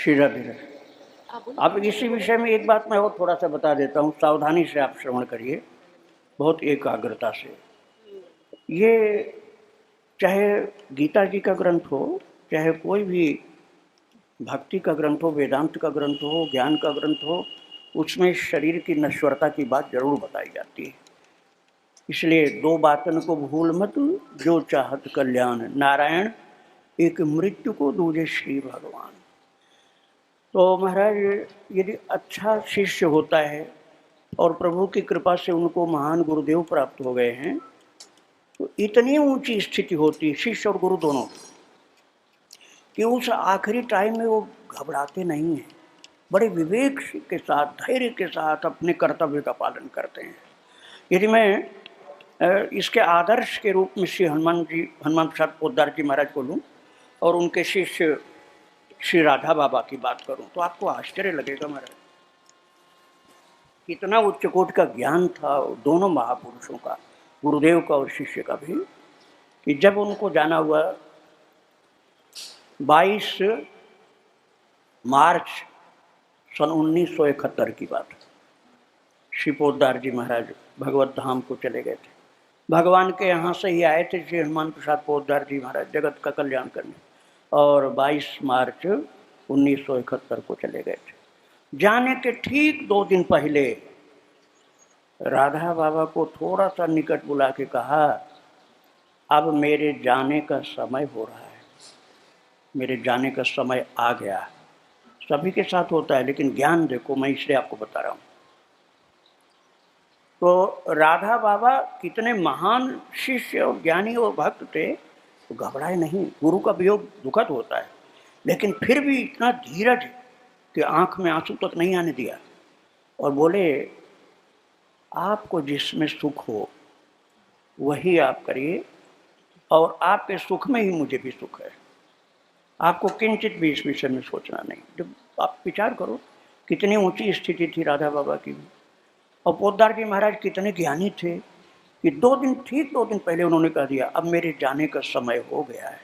श्री राधे राधे। अब इसी विषय में एक बात मैं और थोड़ा सा बता देता हूँ, सावधानी से आप श्रवण करिए, बहुत एकाग्रता से। ये चाहे गीता जी का ग्रंथ हो, चाहे कोई भी भक्ति का ग्रंथ हो, वेदांत का ग्रंथ हो, ज्ञान का ग्रंथ हो, उसमें शरीर की नश्वरता की बात जरूर बताई जाती है। इसलिए दो बातन को भूल मत, जो चाहत कल्याण, नारायण एक मृत्यु को दूजे श्री भगवान। तो महाराज यदि अच्छा शिष्य होता है और प्रभु की कृपा से उनको महान गुरुदेव प्राप्त हो गए हैं, तो इतनी ऊंची स्थिति होती है शिष्य और गुरु दोनों कि उस आखिरी टाइम में वो घबराते नहीं हैं, बड़े विवेक के साथ, धैर्य के साथ अपने कर्तव्य का पालन करते हैं। यदि मैं इसके आदर्श के रूप में श्री हनुमान प्रसाद पोद्दार जी महाराज को लूँ और उनके शिष्य श्री राधा बाबा की बात करूं, तो आपको आश्चर्य लगेगा महाराज, कितना उच्च कोट का ज्ञान था दोनों महापुरुषों का, गुरुदेव का और शिष्य का भी। कि जब उनको जाना हुआ 22 मार्च सन 1971 की बात, श्री पोद्दार जी महाराज भगवत धाम को चले गए थे। भगवान के यहाँ से ही आए थे श्री हनुमान प्रसाद पोद्दार जी महाराज जगत का कल्याण करने, और 22 मार्च 1971 को चले गए थे। जाने के ठीक 2 दिन पहले राधा बाबा को थोड़ा सा निकट बुला के कहा, अब मेरे जाने का समय हो रहा है, मेरे जाने का समय आ गया। सभी के साथ होता है, लेकिन ज्ञान देखो, मैं इसलिए आपको बता रहा हूँ। तो राधा बाबा कितने महान शिष्य और ज्ञानी और भक्त थे, तो घबराए नहीं। गुरु का वियोग दुखद होता है, लेकिन फिर भी इतना धीरज कि आंख में आंसू तक नहीं आने दिया, और बोले, आपको जिसमें सुख हो वही आप करिए, और आपके सुख में ही मुझे भी सुख है। आपको किंचित भी इस विषय में सोचना नहीं। जब आप विचार करो कितनी ऊंची स्थिति थी राधा बाबा की भी, और पोद्दार जी महाराज कितने ज्ञानी थे कि 2 दिन पहले उन्होंने कह दिया, अब मेरे जाने का समय हो गया है।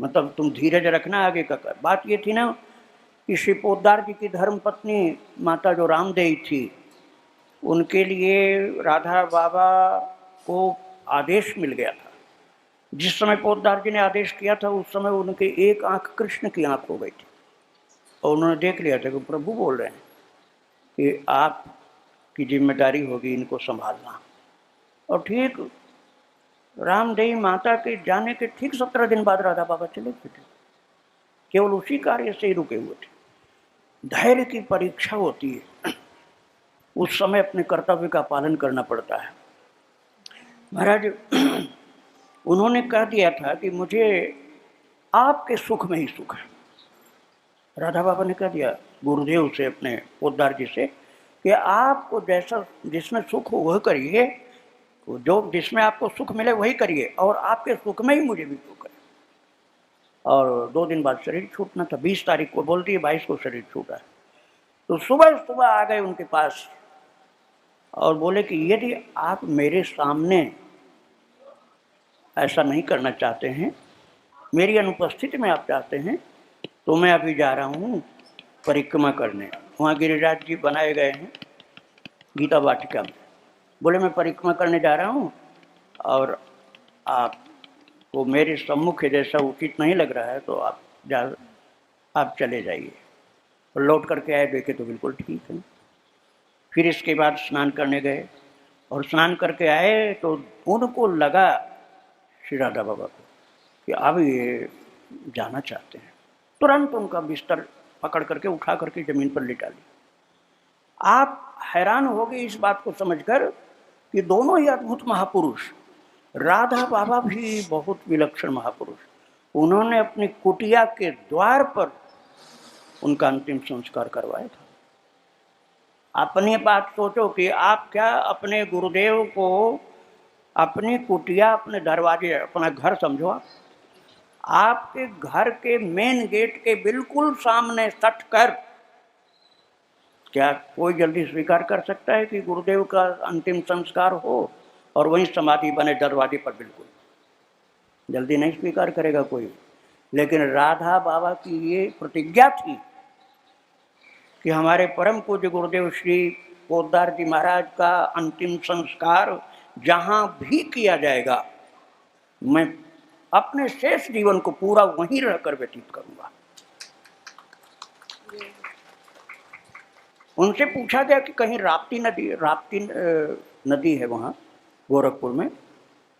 मतलब तुम धीरज रखना, आगे का कर। बात ये थी ना कि श्री पोद्दार जी की धर्म पत्नी माता जो रामदेवी थी, उनके लिए राधा बाबा को आदेश मिल गया था। जिस समय पोद्दार जी ने आदेश किया था, उस समय उनके एक आंख कृष्ण की आंख हो गई थी, और उन्होंने देख लिया था कि प्रभु बोल रहे हैं कि आपकी जिम्मेदारी होगी इनको संभालना। और ठीक रामदेवी माता के जाने के ठीक 17 दिन बाद राधा बाबा चले गए थे। केवल उसी कार्य से ही रुके हुए थे। धैर्य की परीक्षा होती है, उस समय अपने कर्तव्य का पालन करना पड़ता है। महाराज उन्होंने कह दिया था कि मुझे आपके सुख में ही सुख है। राधा बाबा ने कह दिया गुरुदेव से, अपने पोद्दार जी से, कि आपको जैसा जिसमें सुख हो वह करिए, जो जिसमें आपको सुख मिले वही करिए, और आपके सुख में ही मुझे भी सुख है। और 2 दिन बाद शरीर छूटना था, 20 तारीख को बोलती है, 22 को शरीर छूटा। तो सुबह सुबह आ गए उनके पास और बोले कि यदि आप मेरे सामने ऐसा नहीं करना चाहते हैं, मेरी अनुपस्थिति में आप चाहते हैं, तो मैं अभी जा रहा हूँ परिक्रमा करने। वहाँ गिरिराज जी बनाए गए हैं गीता वाटिका में। बोले मैं परिक्रमा करने जा रहा हूँ, और आपको मेरे सम्मुख जैसा उचित नहीं लग रहा है, तो आप चले जाइए। और लौट करके आए, देखे तो बिल्कुल ठीक है। फिर इसके बाद स्नान करने गए, और स्नान करके आए तो उनको लगा श्री राधा बाबा को कि अब ये जाना चाहते हैं। तुरंत उनका बिस्तर पकड़ करके उठा करके जमीन पर लिटा लिया। आप हैरान हो गए इस बात को समझकर कि दोनों ही अद्भुत महापुरुष, राधा बाबा भी बहुत विलक्षण महापुरुष, उन्होंने अपनी कुटिया के द्वार पर उनका अंतिम संस्कार करवाया था। अपनी बात सोचो कि आप क्या अपने गुरुदेव को अपनी कुटिया, अपने दरवाजे, अपना घर समझो। आपके घर के मेन गेट के बिल्कुल सामने सट कर क्या कोई जल्दी स्वीकार कर सकता है कि गुरुदेव का अंतिम संस्कार हो और वहीं समाधि बने दरवाजे पर? बिल्कुल जल्दी नहीं स्वीकार करेगा कोई। लेकिन राधा बाबा की ये प्रतिज्ञा थी कि हमारे परम पूज्य गुरुदेव श्री पोद्दार जी महाराज का अंतिम संस्कार जहाँ भी किया जाएगा, मैं अपने शेष जीवन को पूरा वहीं रहकर व्यतीत करूंगा। उनसे पूछा गया कि कहीं राप्ती नदी है वहाँ गोरखपुर में,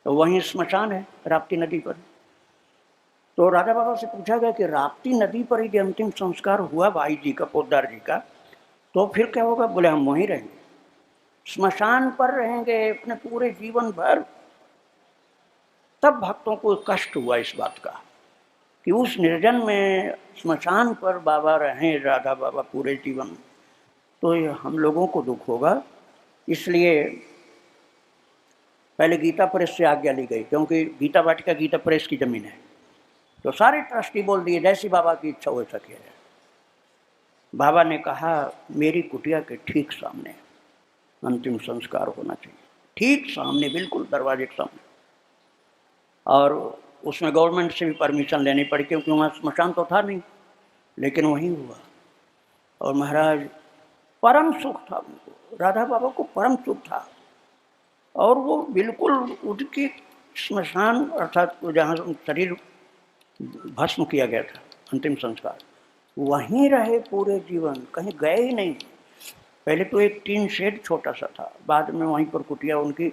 तो वहीं श्मशान है राप्ती नदी पर। तो राजा बाबा से पूछा गया कि राप्ती नदी पर ही अंतिम संस्कार हुआ भाई जी का, पोद्दार जी का, तो फिर क्या होगा? बोले हम वहीं रहेंगे, श्मशान पर रहेंगे अपने पूरे जीवन भर। तब भक्तों को कष्ट हुआ इस बात का कि उस निर्जन में श्मशान पर बाबा रहें, राधा बाबा पूरे जीवन, तो ये हम लोगों को दुख होगा। इसलिए पहले गीता प्रेस से आज्ञा ली गई, क्योंकि गीता वाटिका गीता प्रेस की जमीन है। तो सारे ट्रस्टी बोल दिए जैसी बाबा की इच्छा हो सके। बाबा ने कहा मेरी कुटिया के ठीक सामने अंतिम संस्कार होना चाहिए, ठीक सामने, बिल्कुल दरवाजे के सामने। और उसमें गवर्नमेंट से भी परमिशन लेनी पड़ी, क्योंकि वहाँ स्मशान तो था नहीं, लेकिन वहीं हुआ। और महाराज परम सुख था उनको, राधा बाबा को परम सुख था। और वो बिल्कुल उनकी श्मशान अर्थात जहाँ शरीर भस्म किया गया था अंतिम संस्कार, वहीं रहे पूरे जीवन, कहीं गए ही नहीं। पहले तो एक टीन शेड छोटा सा था, बाद में वहीं पर कुटिया उनकी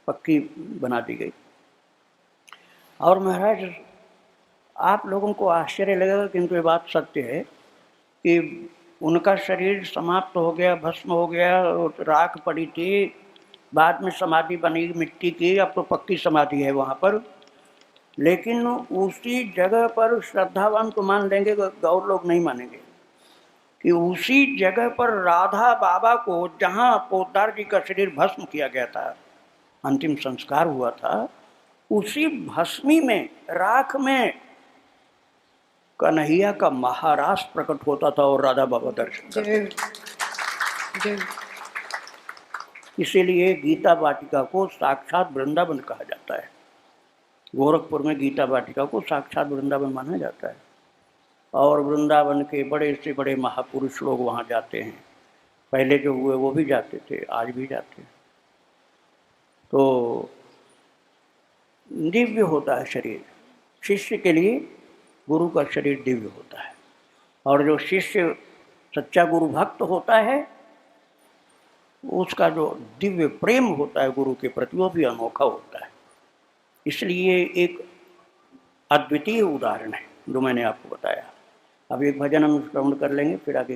पक्की बना दी गई। और महाराज आप लोगों को आश्चर्य लगेगा, किंतु ये बात सत्य है कि उनका शरीर समाप्त हो गया, भस्म हो गया, राख पड़ी थी, बाद में समाधि बनी मिट्टी की, अब तो पक्की समाधि है वहाँ पर। लेकिन उसी जगह पर श्रद्धावान तो मान लेंगे, गौर लोग नहीं मानेंगे कि उसी जगह पर राधा बाबा को, जहाँ पोद्दार जी का शरीर भस्म किया गया था, अंतिम संस्कार हुआ था, उसी भस्मी में, राख में कन्हैया का महारास प्रकट होता था और राधा बाबा दर्शन करते। इसीलिए गीता वाटिका को साक्षात वृंदावन कहा जाता है। गोरखपुर में गीता वाटिका को साक्षात वृंदावन माना जाता है। और वृंदावन के बड़े से बड़े महापुरुष लोग वहाँ जाते हैं, पहले जो हुए वो भी जाते थे, आज भी जाते हैं। तो दिव्य होता है शरीर, शिष्य के लिए गुरु का शरीर दिव्य होता है। और जो शिष्य सच्चा गुरु भक्त होता है, उसका जो दिव्य प्रेम होता है गुरु के प्रति, वो भी अनोखा होता है। इसलिए एक अद्वितीय उदाहरण है जो मैंने आपको बताया। अब एक भजन हम श्रवण कर लेंगे, फिर आगे